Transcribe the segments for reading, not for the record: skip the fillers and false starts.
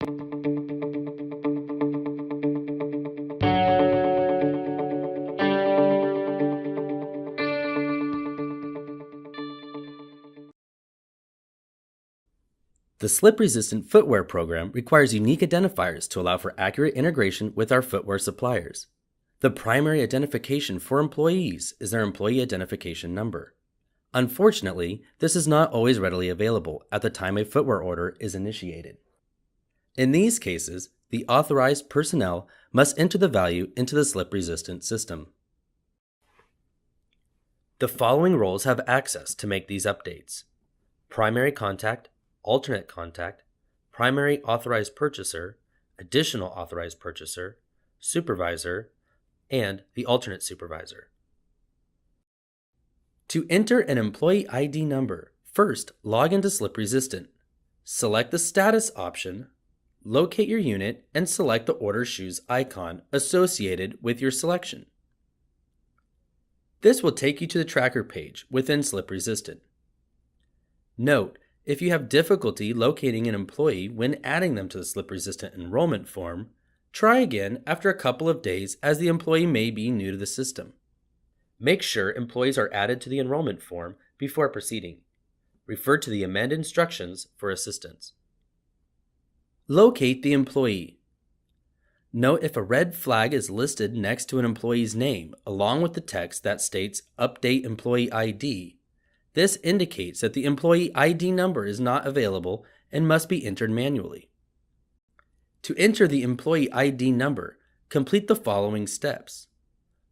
The Slip-Resistant Footwear Program requires unique identifiers to allow for accurate integration with our footwear suppliers. The primary identification for employees is their employee identification number. Unfortunately, this is not always readily available at the time a footwear order is initiated. In these cases, the authorized personnel must enter the value into the slip-resistant system. The following roles have access to make these updates: primary contact, alternate contact, primary authorized purchaser, additional authorized purchaser, supervisor, and the alternate supervisor. To enter an employee ID number, first log into Slip-Resistant. Select the status option, locate your unit, and select the order shoes icon associated with your selection. This will take you to the tracker page within Slip-Resistant. Note, if you have difficulty locating an employee when adding them to the slip-resistant enrollment form, try again after a couple of days, as the employee may be new to the system. Make sure employees are added to the enrollment form before proceeding. Refer to the amend instructions for assistance. Locate the employee. Note if a red flag is listed next to an employee's name along with the text that states Update Employee ID, this indicates that the employee ID number is not available and must be entered manually. To enter the employee ID number, complete the following steps.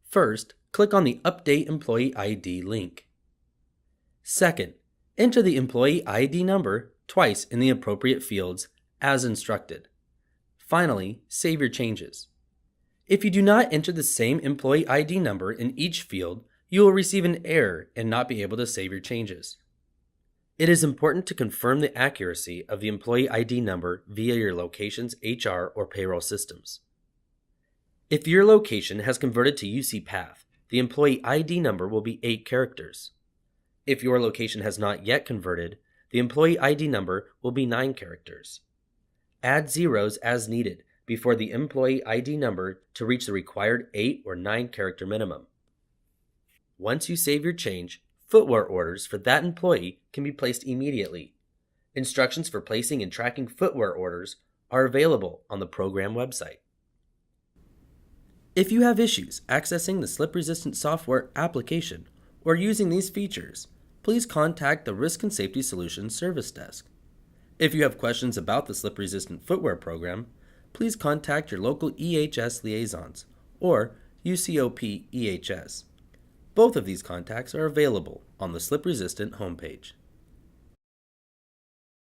First, click on the Update Employee ID link. Second, enter the employee ID number twice in the appropriate fields as instructed. Finally, save your changes. If you do not enter the same employee ID number in each field, you will receive an error and not be able to save your changes. It is important to confirm the accuracy of the employee ID number via your location's HR or payroll systems. If your location has converted to UCPath, the employee ID number will be 8 characters. If your location has not yet converted, the employee ID number will be 9 characters. Add zeros as needed before the employee ID number to reach the required 8 or 9 character minimum. Once you save your change, footwear orders for that employee can be placed immediately. Instructions for placing and tracking footwear orders are available on the program website. If you have issues accessing the slip-resistant software application or using these features, please contact the Risk and Safety Solutions Service Desk. If you have questions about the Slip-Resistant Footwear Program, please contact your local EHS liaisons or UCOP EHS. Both of these contacts are available on the Slip-Resistant homepage.